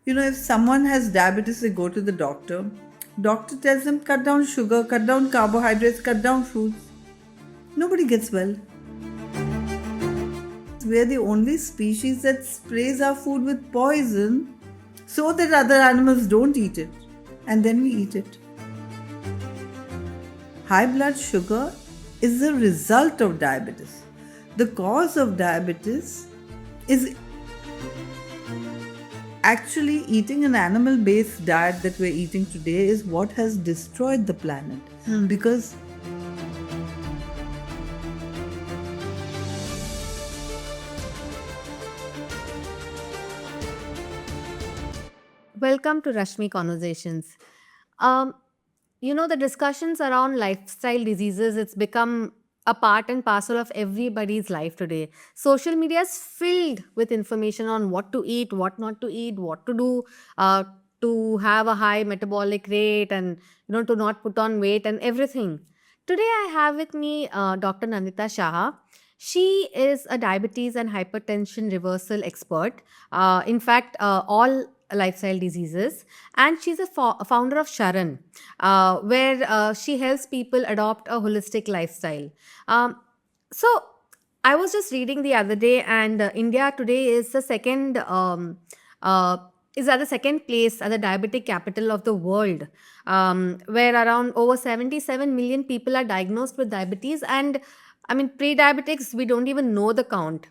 If someone has diabetes, they go to the doctor. Doctor tells them cut down sugar, cut down carbohydrates, cut down fruits. Nobody gets well. We're the only species that sprays our food with poison so that other animals don't eat it. And then we eat it. High blood sugar is the result of diabetes. The cause of diabetes is actually eating an animal based diet that we're eating today is what has destroyed the planet. Because Welcome to Rashmi Conversations. Um, the discussions around lifestyle diseases, it's become a part and parcel of everybody's life today. Social media is filled with information on what to eat, what not to eat, what to do to have a high metabolic rate and, to not put on weight and everything. Today, I have with me Dr. Nandita Shah. She is a diabetes and hypertension reversal expert. In fact, all lifestyle diseases, and she's a founder of Sharan, where she helps people adopt a holistic lifestyle. So I was just reading the other day, and India today is the second. Uh, is at the second place as the diabetic capital of the world, where around over 77 million people are diagnosed with diabetes. And I mean, pre diabetics, we don't even know the count.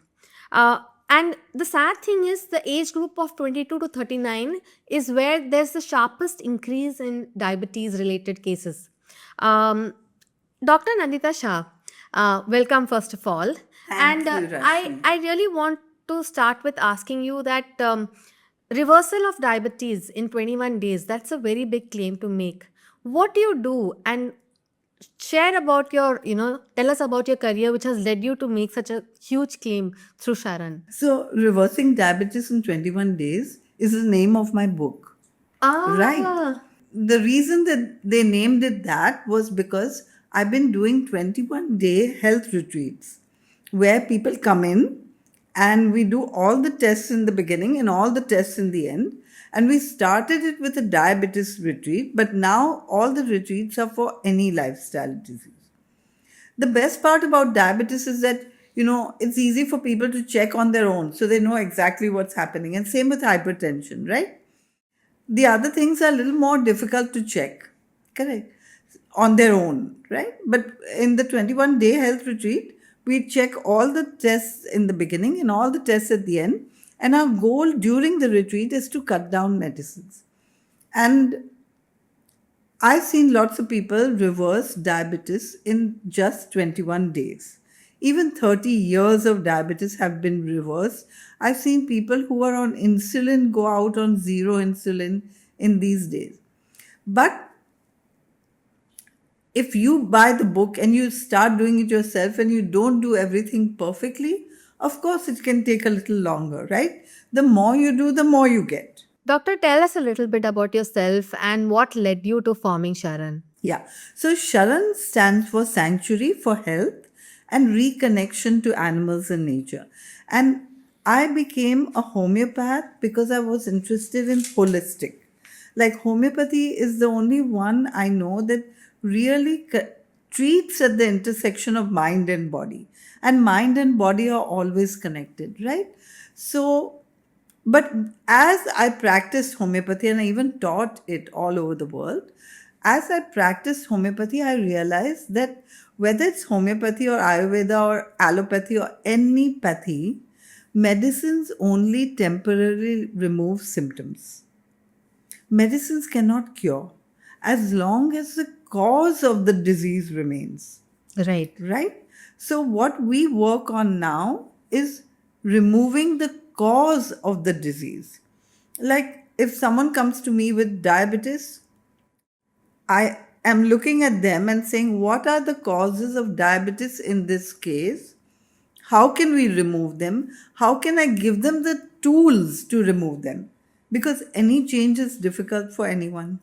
Uh, and the sad thing is, the age group of 22 to 39 is where there's the sharpest increase in diabetes related cases. Um, Dr. Nandita Shah, welcome first of all. thank And you, Rashmi. I really want to start with asking you that reversal of diabetes in 21 days, that's a very big claim to make. What do you do? And share about your, tell us about your career, which has led you to make such a huge claim through Sharan. So, Reversing Diabetes in 21 Days is the name of my book. Right. Ah, The reason that they named it that was because I've been doing 21-day health retreats where people come in and we do all the tests in the beginning and all the tests in the end. And we started it with a diabetes retreat, but now all the retreats are for any lifestyle disease. The best part about diabetes is that, it's easy for people to check on their own so they know exactly what's happening. And same with hypertension, right? The other things are a little more difficult to check, correct, on their own, right? But in the 21-day health retreat, we check all the tests in the beginning and all the tests at the end. And our goal during the retreat is to cut down medicines. And I've seen lots of people reverse diabetes in just 21 days. Even 30 years of diabetes have been reversed. I've seen people who are on insulin go out on zero insulin in these days. But if you buy the book and you start doing it yourself and you don't do everything perfectly, of course it can take a little longer, right? The more you do, the more you get. Doctor, tell us a little bit about yourself and what led you to forming Sharan. Yeah. So Sharan stands for Sanctuary for Health and Reconnection to Animals and Nature. And I became a homeopath because I was interested in holistic. Like homeopathy is the only one I know that really treats at the intersection of mind and body. And mind and body are always connected, right? So but as I practiced homeopathy and I even taught it all over the world, as I practiced homeopathy, I realized that whether it's homeopathy or Ayurveda or allopathy or any pathy, medicines only temporarily remove symptoms. Medicines cannot cure as long as the cause of the disease remains, Right. right? So, what we work on now is removing the cause of the disease. Like, if someone comes to me with diabetes, I am looking at them and saying, what are the causes of diabetes in this case? How can we remove them? How can I give them the tools to remove them? Because any change is difficult for anyone,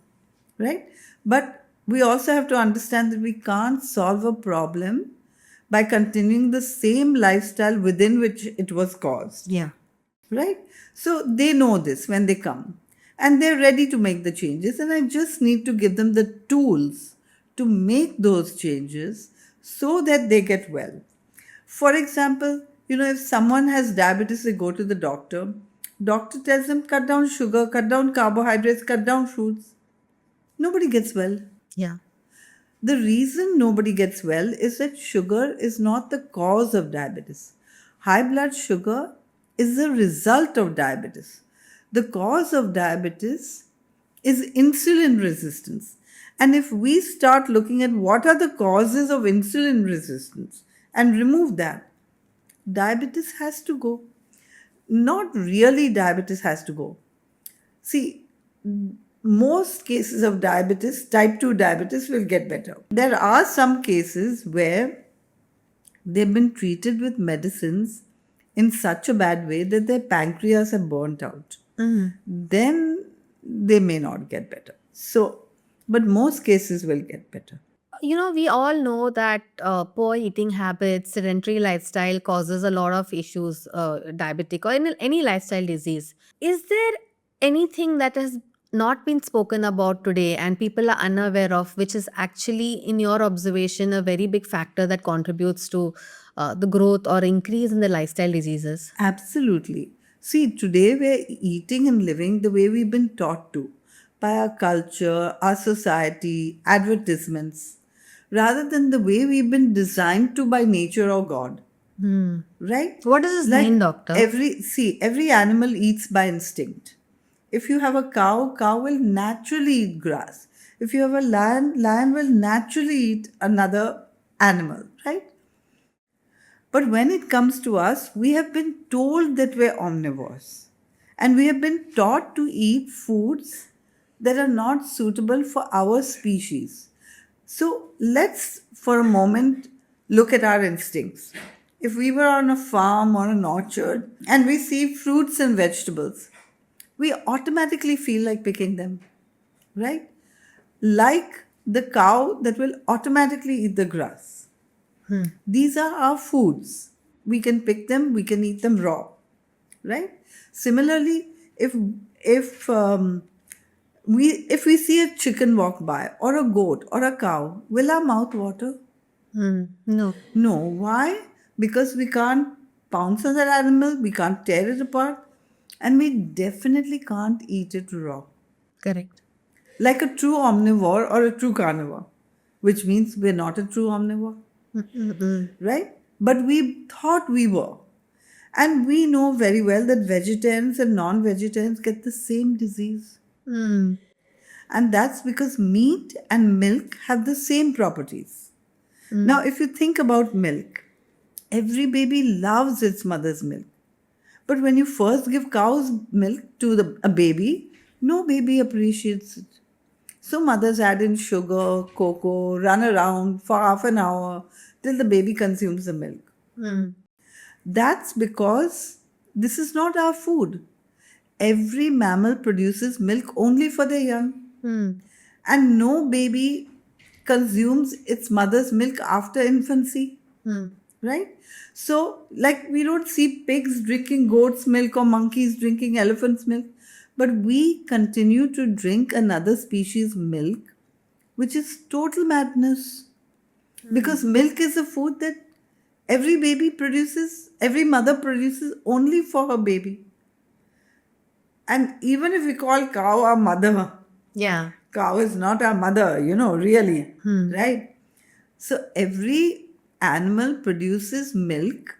right? But we also have to understand that we can't solve a problem by continuing the same lifestyle within which it was caused, Yeah. right? So they know this when they come. and they're ready to make the changes, and I just need to give them the tools to make those changes so that they get well. For example, if someone has diabetes, they go to the doctor. Doctor tells them cut down sugar, cut down carbohydrates, cut down fruits. Nobody gets well. Yeah. The reason nobody gets well is that sugar is not the cause of diabetes. High blood sugar is the result of diabetes. The cause of diabetes is insulin resistance. And if we start looking at what are the causes of insulin resistance and remove that, diabetes has to go. Not really diabetes has to go. See, most cases of diabetes, type 2 diabetes, will get better. There are some cases where they've been treated with medicines in such a bad way that their pancreas are burnt out. Then they may not get better. So, but most cases will get better. We all know that poor eating habits, sedentary lifestyle causes a lot of issues, diabetic or any lifestyle disease. Is there anything that has not been spoken about today and people are unaware of, which is actually, in your observation, a very big factor that contributes to the growth or increase in the lifestyle diseases? Absolutely. See, today we're eating and living the way we've been taught to by our culture, our society, advertisements, rather than the way we've been designed to by nature or God. Right? What does this mean, doctor? Every animal eats by instinct. If you have a cow will naturally eat grass. If you have a lion will naturally eat another animal, right? But when it comes to us, we have been told that we're omnivores. And we have been taught to eat foods that are not suitable for our species. So let's, for a moment, look at our instincts. If we were on a farm or an orchard and we see fruits and vegetables, we automatically feel like picking them, right? Like the cow that will automatically eat the grass. These are our foods. We can pick them, we can eat them raw, right? Similarly, if we see a chicken walk by or a goat or a cow, will our mouth water? No. No. Why? Because we can't pounce on that animal, we can't tear it apart, and we definitely can't eat it raw. Correct. Like a true omnivore or a true carnivore, which means we're not a true omnivore, right? But we thought we were. And we know very well that vegetarians and non vegetarians get the same disease. And that's because meat and milk have the same properties. Now, if you think about milk, every baby loves its mother's milk. But when you first give cow's milk to a baby, no baby appreciates it. So mothers add in sugar, cocoa, run around for half an hour till the baby consumes the milk. That's because this is not our food. Every mammal produces milk only for their young. And no baby consumes its mother's milk after infancy. Right? So, like, we don't see pigs drinking goat's milk or monkeys drinking elephant's milk, but we continue to drink another species' milk, which is total madness. Because milk is a food that every mother produces only for her baby. And even if we call cow our mother, Yeah. cow is not our mother, really, right? So every animal produces milk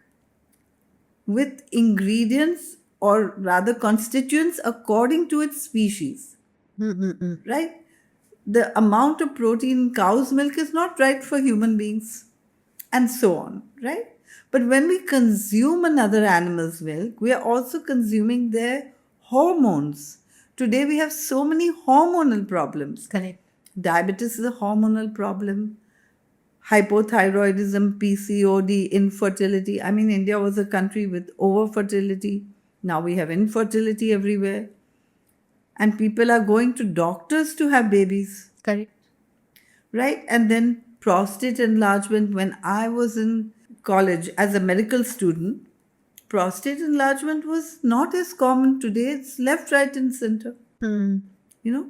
with ingredients or rather constituents according to its species, right? The amount of protein in cow's milk is not right for human beings, and so on, right? But when we consume another animal's milk, we are also consuming their hormones. Today we have so many hormonal problems. Correct. Diabetes is a hormonal problem. Hypothyroidism, PCOD, infertility. I mean, India was a country with overfertility. Now we have infertility everywhere. And people are going to doctors to have babies, Correct. right? And then prostate enlargement. When I was in college as a medical student, prostate enlargement was not as common today. It's left, right, and center. Hmm. You know,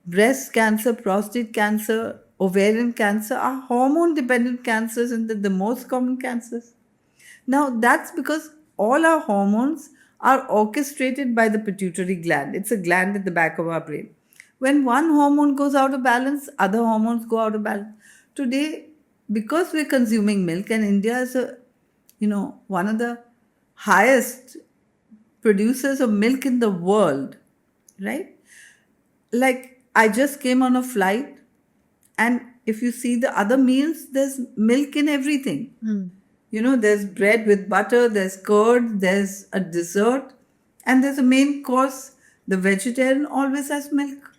breast cancer, prostate cancer, ovarian cancer are hormone dependent cancers and the most common cancers. Now, that's because all our hormones are orchestrated by the pituitary gland. It's a gland at the back of our brain. When one hormone goes out of balance, other hormones go out of balance. Today, because we're consuming milk, and India is one of the highest producers of milk in the world, right? Like I just came on a flight, and if you see the other meals, there's milk in everything. Hmm. There's bread with butter, there's curd, there's a dessert, and there's a main course. The vegetarian always has milk,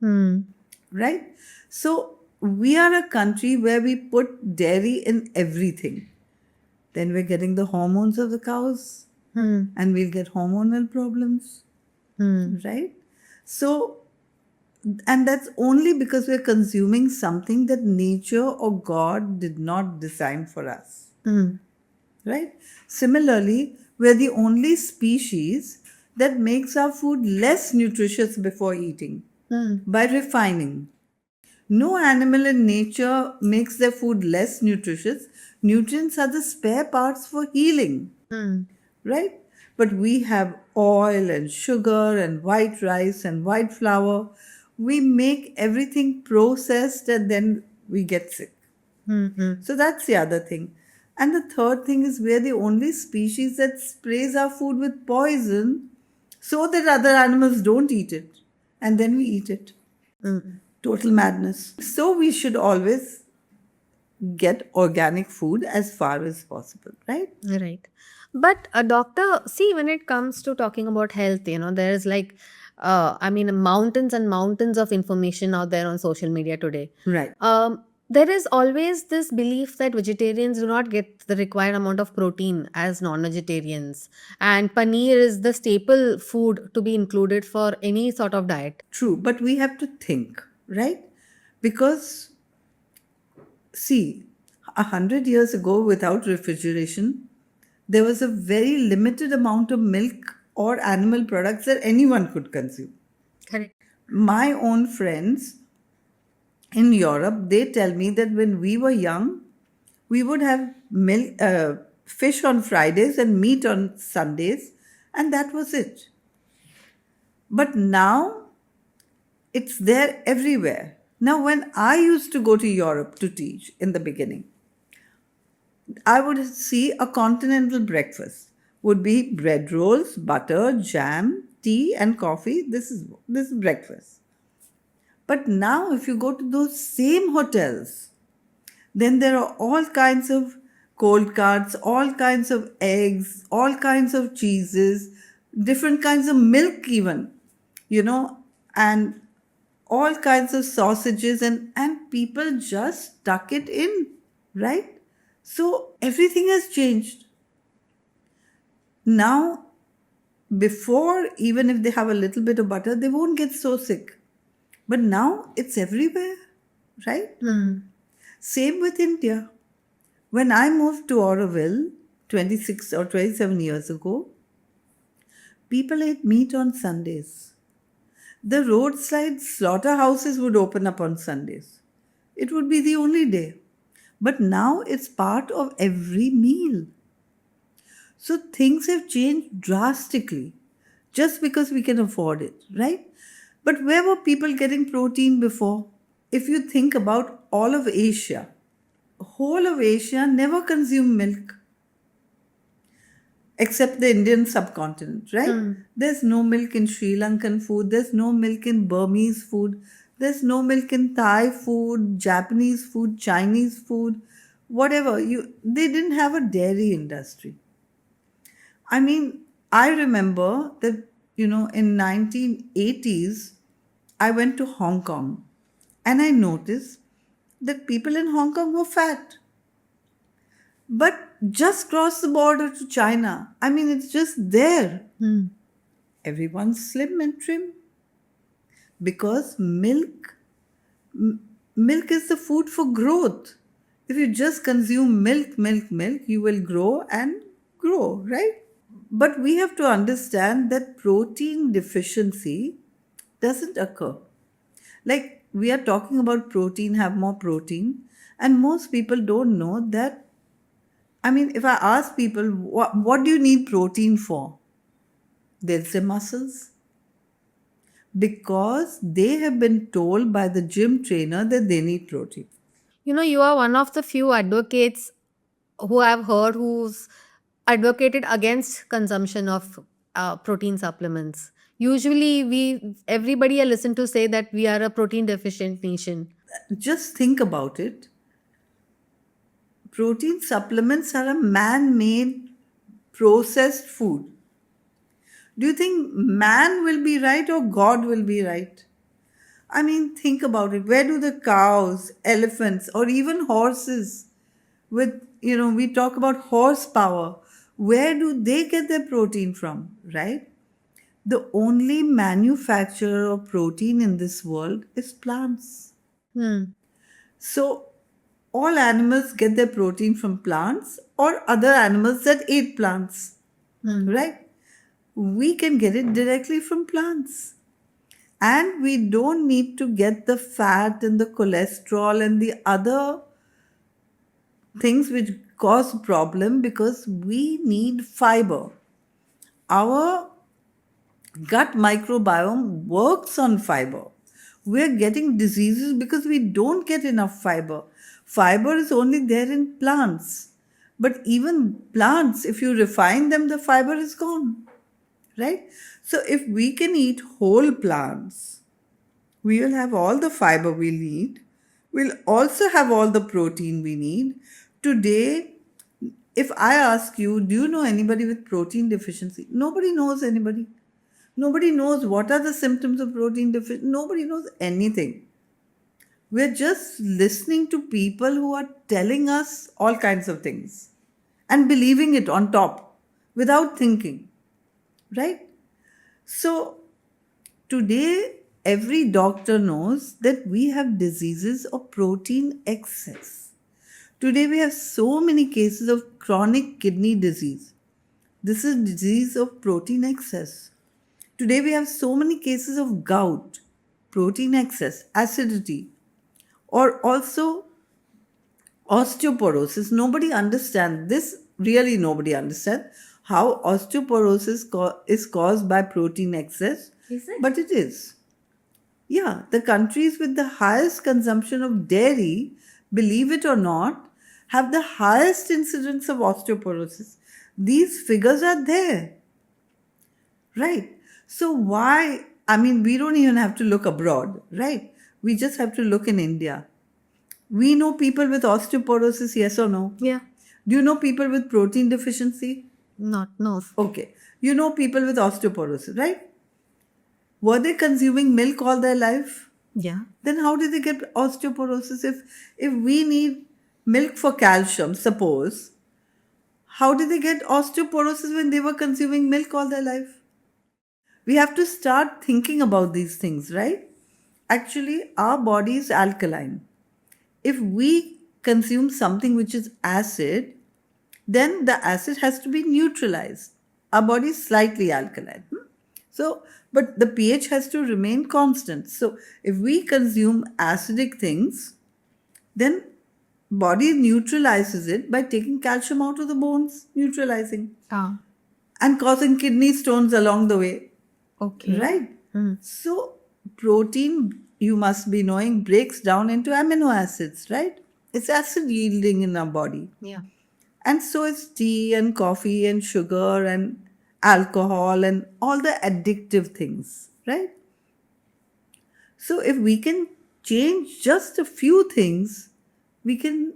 Hmm. right? So we are a country where we put dairy in everything. Then we're getting the hormones of the cows, Hmm. and we'll get hormonal problems, Hmm. right? So, and that's only because we're consuming something that nature or God did not design for us. Hmm. Right? Similarly, we're the only species that makes our food less nutritious before eating Hmm. by refining. No animal in nature makes their food less nutritious. Nutrients are the spare parts for healing, Hmm. right? But we have oil and sugar and white rice and white flour. We make everything processed and then we get sick. Hmm. Hmm. So that's the other thing. And the third thing is we're the only species that sprays our food with poison so that other animals don't eat it. And then we eat it. Hmm. Total madness. So we should always get organic food as far as possible, right? Right. But a doctor, see, when it comes to talking about health, there's like, mountains and mountains of information out there on social media today. Right. There is always this belief that vegetarians do not get the required amount of protein as non-vegetarians, and paneer is the staple food to be included for any sort of diet. True. But we have to think, right? Because, see, 100 years ago, without refrigeration, there was a very limited amount of milk or animal products that anyone could consume. Correct. My own friends in Europe, they tell me that when we were young, we would have fish on Fridays and meat on Sundays, and that was it. But now it's there everywhere. Now, when I used to go to Europe to teach in the beginning, I would see a continental breakfast would be bread rolls, butter, jam, tea, and coffee. This is breakfast. But now, if you go to those same hotels, then there are all kinds of cold cuts, all kinds of eggs, all kinds of cheeses, different kinds of milk, even, and all kinds of sausages, and people just tuck it in, right? So everything has changed. Now, before, even if they have a little bit of butter, they won't get so sick. But now it's everywhere, right? Hmm. Same with India. When I moved to Auroville 26 or 27 years ago, people ate meat on Sundays. The roadside slaughterhouses would open up on Sundays. It would be the only day. But now it's part of every meal. So things have changed drastically just because we can afford it, right? But where were people getting protein before? If you think about all of Asia, whole of Asia never consumed milk except the Indian subcontinent, right? Hmm. There's no milk in Sri Lankan food, there's no milk in Burmese food, there's no milk in Thai food, Japanese food, Chinese food, whatever. They didn't have a dairy industry. I mean, I remember that, in 1980s, I went to Hong Kong and I noticed that people in Hong Kong were fat. But just cross the border to China. I mean, it's just there. Hmm. Everyone's slim and trim. Because milk is the food for growth. If you just consume milk, you will grow and grow, right? But we have to understand that protein deficiency doesn't occur. Like we are talking about protein, have more protein, and most people don't know that. I mean, if I ask people, what do you need protein for? They'll say muscles. Because they have been told by the gym trainer that they need protein. You know, you are one of the few advocates who I've heard who's advocated against consumption of protein supplements. Usually, we everybody I listen to say that we are a protein deficient nation. Just think about it. Protein supplements are a man made processed food. Do you think man will be right or God will be right? I mean, think about it. Where do the cows, elephants, or even horses with, we talk about horsepower, where do they get their protein from, right? The only manufacturer of protein in this world is plants. Hmm. So, all animals get their protein from plants or other animals that eat plants, Hmm. right? We can get it directly from plants. And we don't need to get the fat and the cholesterol and the other things which cause problem because we need fiber. Our gut microbiome works on fiber. We're getting diseases because we don't get enough fiber. Fiber is only there in plants. But even plants, if you refine them, the fiber is gone. Right? So if we can eat whole plants, we will have all the fiber we need. We'll also have all the protein we need. Today, if I ask you, do you know anybody with protein deficiency? Nobody knows anybody. Nobody knows what are the symptoms of protein deficiency. Nobody knows anything. We're just listening to people who are telling us all kinds of things and believing it on top without thinking, right? So, today, every doctor knows that we have diseases of protein excess. Today, we have so many cases of chronic kidney disease. This is disease of protein excess. Today, we have so many cases of gout, protein excess, acidity, or also osteoporosis. Nobody understands this, really, nobody understands how osteoporosis is caused by protein excess, Is it? but it is. Yeah, the countries with the highest consumption of dairy, believe it or not, have the highest incidence of osteoporosis. These figures are there, right? So, why? I mean, we don't even have to look abroad, right? We just have to look in India. We know people with osteoporosis, yes or no? Yeah. Do you know people with protein deficiency? Not no. Okay. You know people with osteoporosis, right? Were they consuming milk all their life? Yeah. Then how did they get osteoporosis? If we need milk for calcium, suppose, how did they get osteoporosis when they were consuming milk all their life? We have to start thinking about these things, right? Actually, our body is alkaline. If we consume something which is acid, then the acid has to be neutralized. Our body is slightly alkaline. So, but the pH has to remain constant. So, if we consume acidic things, then body neutralizes it by taking calcium out of the bones, neutralizing Ah. and causing kidney stones along the way. Okay. Right? Hmm. So, protein, you must be knowing, breaks down into amino acids, right? It's acid yielding in our body. Yeah. And so is tea and coffee and sugar and alcohol and all the addictive things, right? So, if we can change just a few things, we can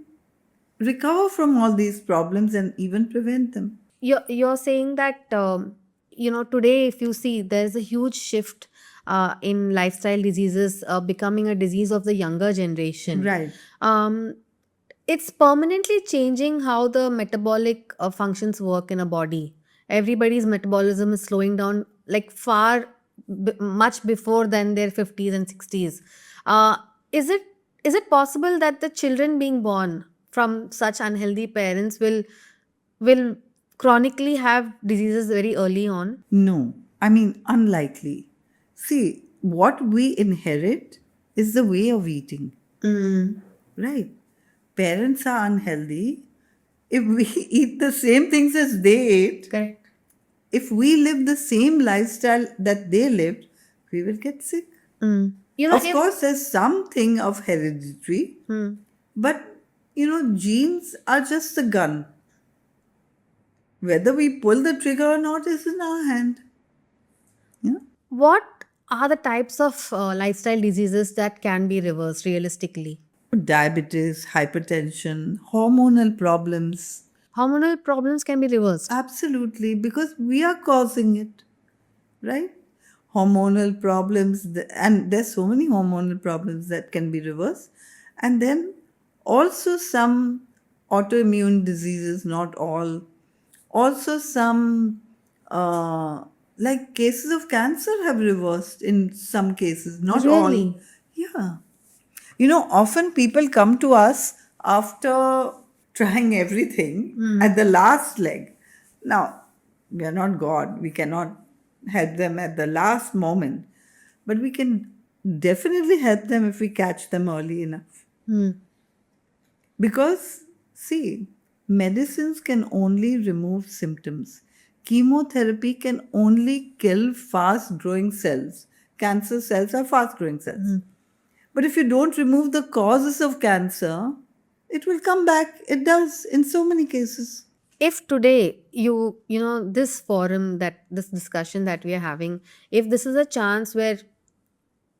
recover from all these problems and even prevent them. You're saying that today if you see there's a huge shift in lifestyle diseases becoming a disease of the younger generation. Right. Um, it's permanently changing how the metabolic functions work in a body. Everybody's metabolism is slowing down like much before than their 50s and 60s. Uh, is it is it possible that the children being born from such unhealthy parents will chronically have diseases very early on? No, I mean, unlikely. See, what we inherit is the way of eating, right? Parents are unhealthy. If we eat the same things as they ate, Correct. if we live the same lifestyle that they lived, we will get sick. You know, Of course, there's something of hereditary, but genes are just a gun. Whether we pull the trigger or not is in our hand. Yeah. what are the types of lifestyle diseases that can be reversed realistically? Diabetes, hypertension, hormonal problems. Hormonal problems can be reversed. Absolutely, because we are causing it, right? Hormonal problems, and there's so many hormonal problems that can be reversed. And then also some autoimmune diseases, not all. Also, some like cases of cancer have reversed in some cases, not all. Really? Yeah. Often people come to us after trying everything at the last leg. Now, we are not God. We cannot help them at the last moment. But we can definitely help them if we catch them early enough. Because, see, medicines can only remove symptoms. Chemotherapy can only kill fast growing cells. Cancer cells are fast growing cells. But if you don't remove the causes of cancer, it will come back. It does in so many cases. If today this forum, that this discussion that we are having, if this is a chance where,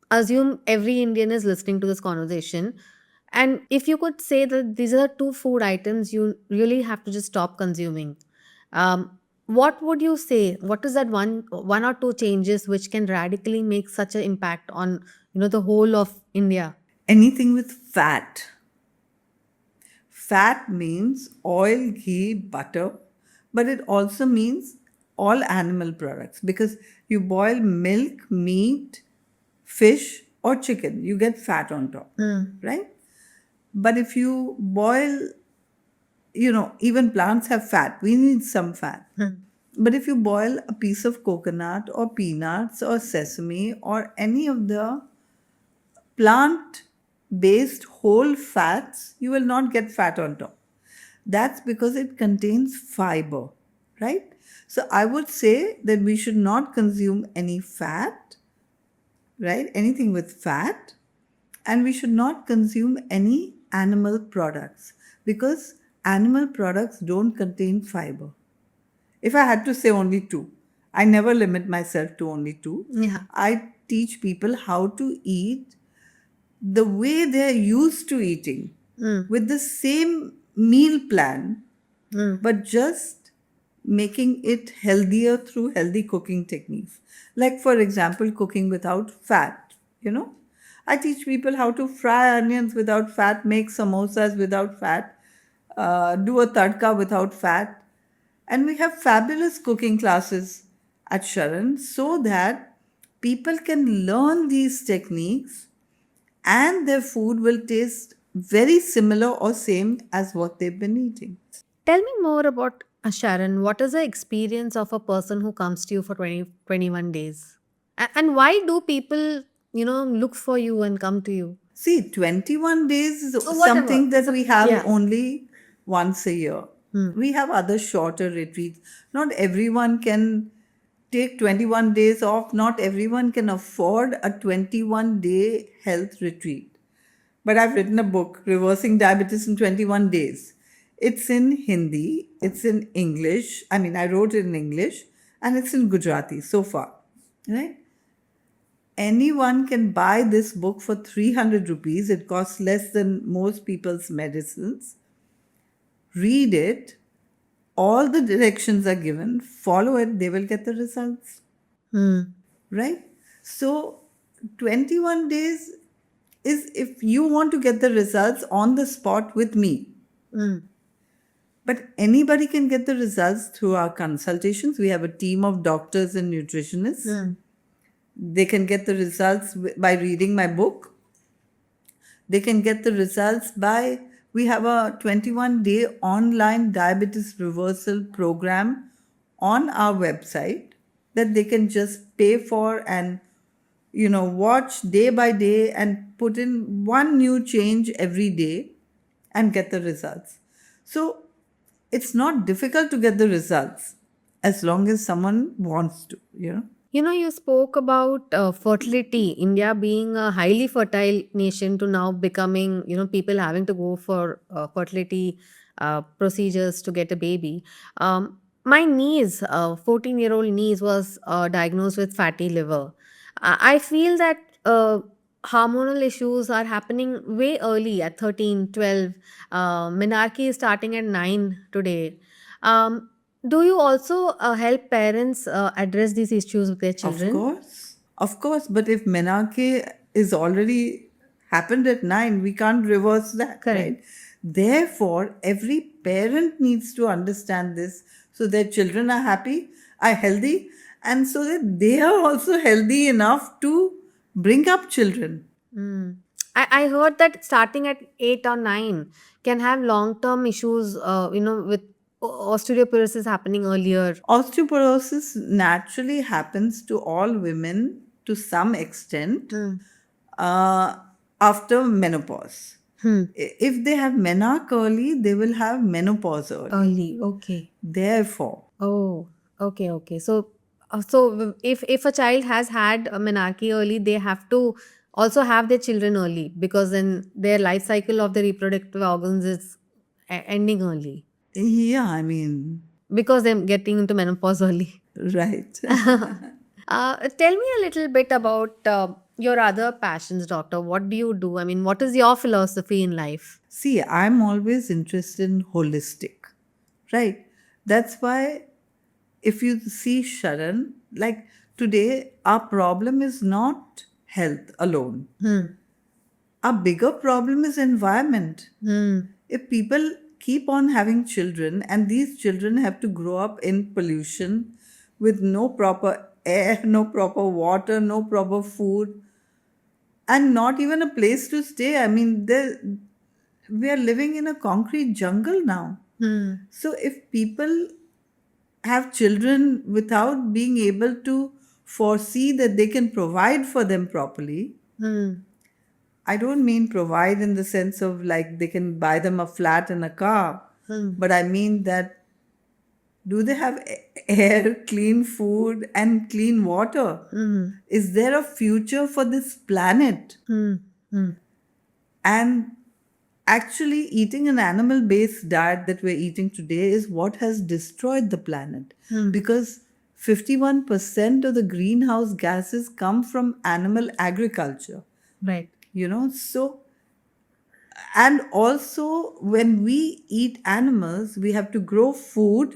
assume every Indian is listening to this conversation, and if you could say that these are two food items you really have to just stop consuming, what would you say? What is that one or two changes which can radically make such an impact on the whole of India? Anything with fat. Fat means oil, ghee, butter, but it also means all animal products because you boil milk, meat, fish, or chicken, you get fat on top, right? But if you boil, even plants have fat, we need some fat. But if you boil a piece of coconut or peanuts or sesame or any of the plant based whole fats, you will not get fat on top. That's because it contains fiber, right? So I would say that we should not consume any fat, right? Anything with fat. And we should not consume any animal products because animal products don't contain fiber. If I had to say only two, I never limit myself to only two. Yeah. I teach people how to eat the way they're used to eating with the same meal plan, but just making it healthier through healthy cooking techniques. Like, for example, cooking without fat. I teach people how to fry onions without fat, make samosas without fat, do a tadka without fat. And we have fabulous cooking classes at Sharan so that people can learn these techniques and their food will taste very similar or same as what they've been eating. Tell me more about Sharon. What is the experience of a person who comes to you for 21 days? And why do people, look for you and come to you? See, 21 days is So something whatever. that we have Yeah. only once a year. We have other shorter retreats. Not everyone can take 21 days off. Not everyone can afford a 21-day health retreat. But I've written a book, Reversing Diabetes in 21 Days. It's in Hindi, it's in English. I mean, I wrote it in English, and it's in Gujarati so far. Right? Anyone can buy this book for 300 rupees. It costs less than most people's medicines. Read it. All the directions are given. Follow it. They will get the results. Right? So, 21 days is if you want to get the results on the spot with me. But anybody can get the results through our consultations. We have a team of doctors and nutritionists. They can get the results by reading my book. They can get the results by, we have a 21-day online diabetes reversal program on our website that they can just pay for and, watch day by day and put in one new change every day and get the results. So it's not difficult to get the results as long as someone wants to. You spoke about fertility, India being a highly fertile nation to now becoming, people having to go for fertility procedures to get a baby. My niece, 14-year-old niece, was diagnosed with fatty liver. I feel that hormonal issues are happening way early at 13, 12. Menarche is starting at 9 today. Um, do you also help parents address these issues with their Of children? course. Of course. But if menarche is already happened at 9, we can't reverse that, Correct. right? Therefore, every parent needs to understand this so their children are happy, are healthy, and so that they are also healthy enough to bring up children. Mm. I heard that starting at 8 or 9 can have long term issues, with osteoporosis happening earlier. Osteoporosis naturally happens to all women to some extent Hmm. uh, after menopause. Hmm. If they have menarche early, they will have menopause early. Early. Okay. Therefore, Oh, okay, okay. So if a child has had a menarche early, they have to also have their children early because then their life cycle of the reproductive organs is ending early yeah, I mean, because they're getting into menopause early. right. Tell me a little bit about your other passions, doctor. What do you do? I mean, what is your philosophy in life? See, I'm always interested in holistic, right? That's why if you see Sharan, like today, our problem is not health alone. Hmm. A bigger problem is environment. Hmm. If people keep on having children and these children have to grow up in pollution with no proper air, no proper water, no proper food, and not even a place to stay. I mean, we are living in a concrete jungle now. Hmm. So if people have children without being able to foresee that they can provide for them properly, Hmm. I don't mean provide in the sense of like they can buy them a flat and a car, Hmm. but I mean that do they have air, clean food, and clean water? Hmm. Is there a future for this planet? Hmm. Hmm. And actually, eating an animal based diet that we're eating today is what has destroyed the planet Hmm. because 51% of the greenhouse gases come from animal agriculture. Right. So and also when we eat animals we have to grow food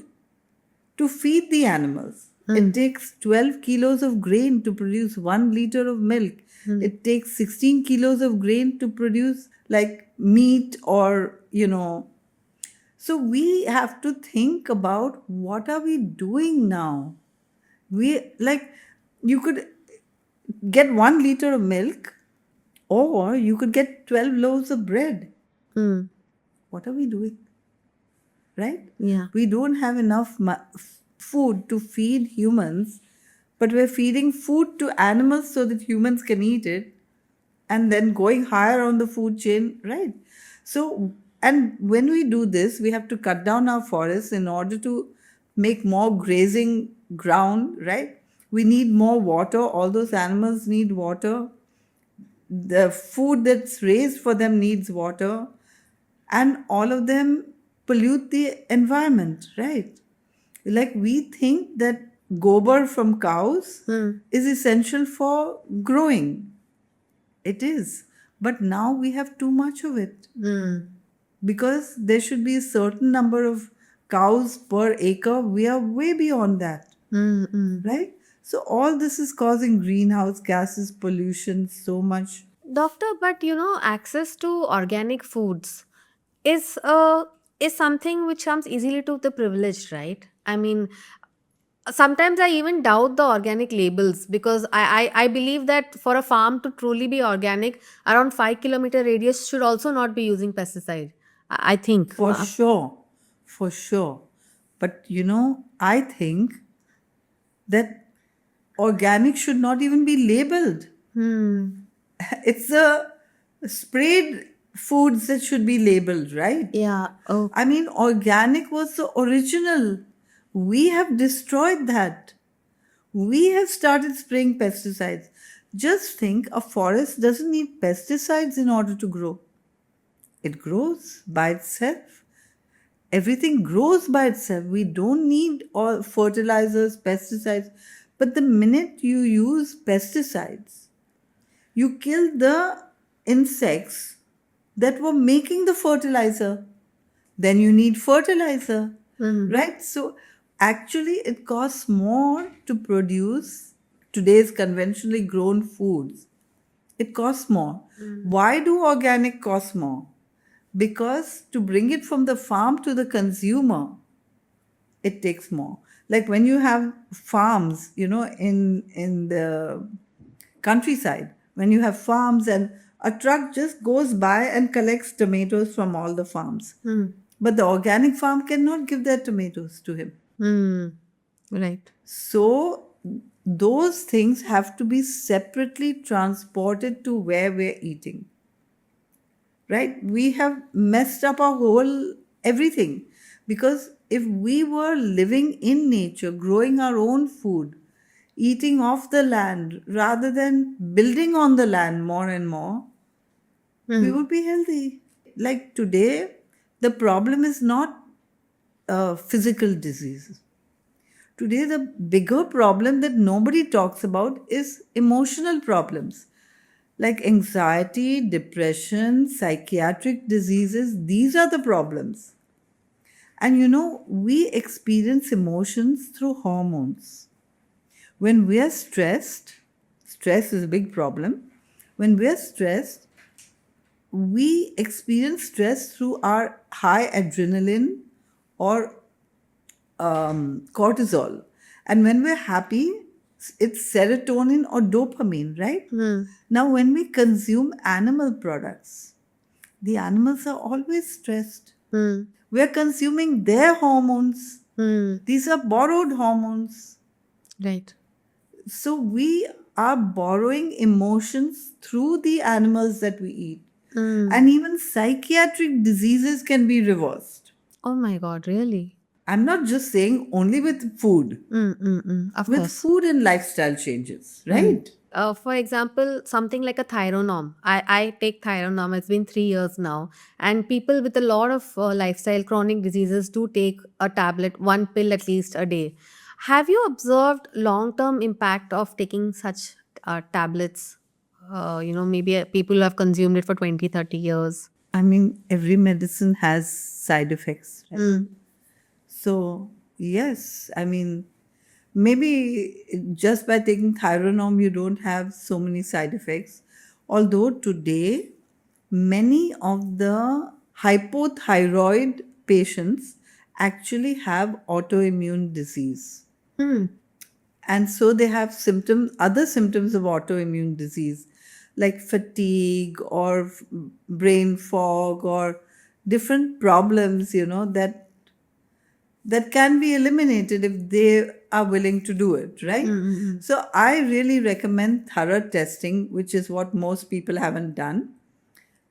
to feed the animals. Hmm. It takes 12 kilos of grain to produce 1 liter of milk. Hmm. It takes 16 kilos of grain to produce like meat or. So we have to think about what are we doing now? We like you could get 1 liter of milk or you could get 12 loaves of bread. Hmm. What are we doing? Right? Yeah. We don't have enough food to feed humans, but we're feeding food to animals so that humans can eat it and then going higher on the food chain, right? So, and when we do this, we have to cut down our forests in order to make more grazing ground, right? We need more water. All those animals need water. The food that's raised for them needs water, and all of them pollute the environment, right? Like we think that gobar from cows Hmm. is essential for growing. It is. But now we have too much of it Hmm. because there should be a certain number of cows per acre. We are way beyond that, Hmm. Hmm. right? So all this is causing greenhouse gases, pollution, so much. Doctor, but access to organic foods is something which comes easily to the privileged, right? I mean, sometimes I even doubt the organic labels because I believe that for a farm to truly be organic, around 5 kilometer radius should also not be using pesticide. I think. For sure, for sure. But I think that organic should not even be labeled. Hmm. It's the sprayed foods that should be labeled, right? Yeah. Oh. I mean, organic was the original. We have destroyed that. We have started spraying pesticides. Just think a forest doesn't need pesticides in order to grow, it grows by itself. Everything grows by itself. We don't need all fertilizers, pesticides. But the minute you use pesticides, you kill the insects that were making the fertilizer. Then you need fertilizer, Hmm. right? So actually, it costs more to produce today's conventionally grown foods. It costs more. Why do organic cost more? Because to bring it from the farm to the consumer, it takes more. Like when you have farms, in the countryside, when you have farms and a truck just goes by and collects tomatoes from all the farms. Hmm. But the organic farm cannot give their tomatoes to him. Hmm. Right. So those things have to be separately transported to where we're eating. Right? We have messed up our whole everything. Because if we were living in nature, growing our own food, eating off the land rather than building on the land more and more, we Hmm. would be healthy. Like today, the problem is not physical diseases. Today, the bigger problem that nobody talks about is emotional problems like anxiety, depression, psychiatric diseases. These are the problems. And we experience emotions through hormones. When we are stressed, stress is a big problem. When we are stressed, we experience stress through our high adrenaline or cortisol. And when we're happy, it's serotonin or dopamine, right? Hmm. Now, when we consume animal products, the animals are always stressed. Hmm. We're consuming their hormones. Hmm. These are borrowed hormones. Right. So we are borrowing emotions through the animals that we eat. Hmm. And even psychiatric diseases can be reversed. Oh my God, really? I'm not just saying only with food, Of with course. food and lifestyle changes, Mm. right? For example, something like a Thyronorm. I take Thyronorm. It's been 3 years now. And people with a lot of lifestyle chronic diseases do take a tablet, one pill at least a day. Have you observed long-term impact of taking such tablets? Maybe people who have consumed it for 20, 30 years. I mean, every medicine has side effects, right? Mm. So, yes, I mean, maybe just by taking Thyronorm, you don't have so many side effects. Although today, many of the hypothyroid patients actually have autoimmune disease. Hmm. And so they have other symptoms of autoimmune disease, like fatigue or brain fog or different problems, that can be eliminated if they are willing to do it, right? Mm-mm. So I really recommend thorough testing, which is what most people haven't done,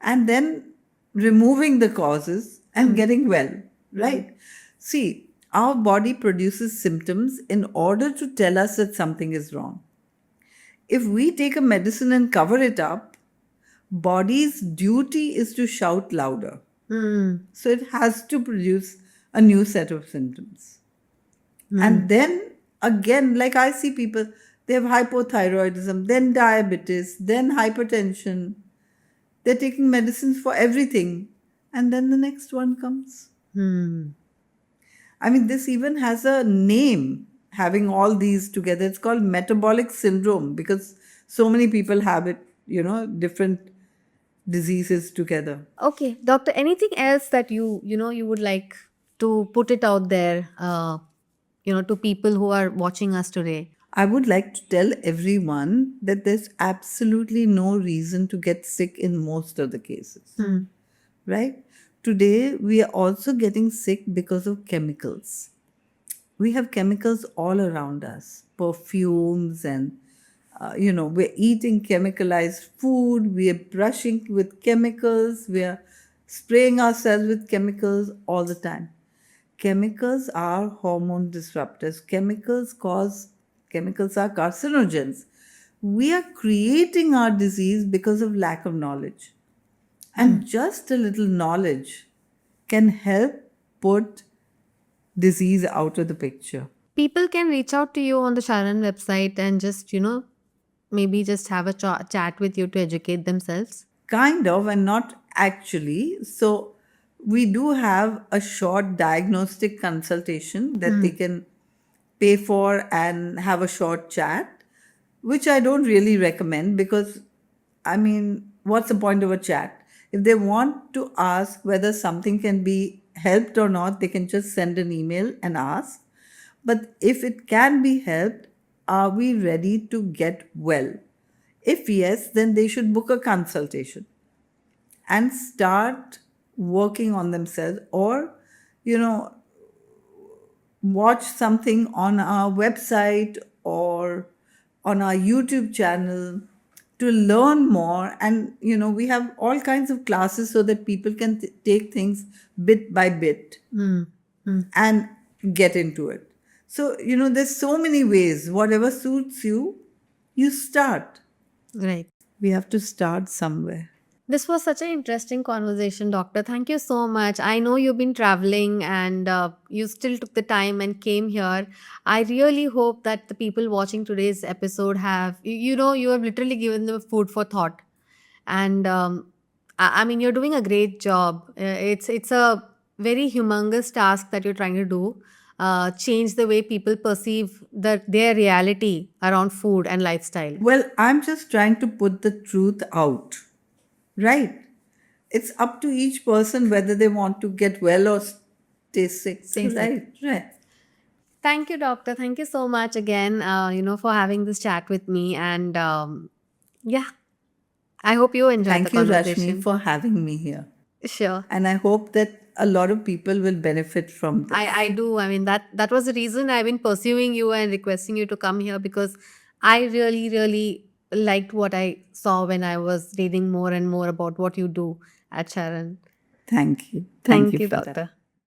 and then removing the causes and getting well, right? See, our body produces symptoms in order to tell us that something is wrong. If we take a medicine and cover it up, body's duty is to shout louder. Mm. So it has to produce a new set of symptoms. And then again, like I see people, they have hypothyroidism, then diabetes, then hypertension. They're taking medicines for everything. And then the next one comes. Hmm. I mean, this even has a name, having all these together. It's called metabolic syndrome because so many people have it, different diseases together. Okay, doctor, anything else that you would like to put it out there, to people who are watching us today? I would like to tell everyone that there's absolutely no reason to get sick in most of the cases, Hmm. right? Today, we are also getting sick because of chemicals. We have chemicals all around us, perfumes and we're eating chemicalized food, we're brushing with chemicals, we're spraying ourselves with chemicals all the time. Chemicals are hormone disruptors. Chemicals are carcinogens. We are creating our disease because of lack of knowledge. And just a little knowledge can help put disease out of the picture. People can reach out to you on the Sharan website and just, maybe just have a chat with you to educate themselves. Kind of, and not actually. So, we do have a short diagnostic consultation that they can pay for and have a short chat, which I don't really recommend because, I mean, what's the point of a chat? If they want to ask whether something can be helped or not, they can just send an email and ask. But if it can be helped, are we ready to get well? If yes, then they should book a consultation and start working on themselves, or you know watch something on our website or on our YouTube channel to learn more. And we have all kinds of classes so that people can take things bit by bit and get into it. So there's so many ways. Whatever suits you, you start. Right. We have to start somewhere. This was such an interesting conversation, Doctor. Thank you so much. I know you've been traveling and you still took the time and came here. I really hope that the people watching today's episode have, you have literally given them food for thought. And I mean, you're doing a great job. It's a very humongous task that you're trying to do. Change the way people perceive their reality around food and lifestyle. Well, I'm just trying to put the truth out. Right. It's up to each person whether they want to get well or stay sick. Stay sick. Right, right. Thank you, Doctor. Thank you so much again, for having this chat with me. And yeah, I hope you enjoyed Thank the you, conversation. Rashmi, for having me here. Sure. And I hope that a lot of people will benefit from this. I do. I mean, that was the reason I've been pursuing you and requesting you to come here, because I really, really liked what I saw when I was reading more and more about what you do at Sharan. Thank you. Thank you, for that. Doctor.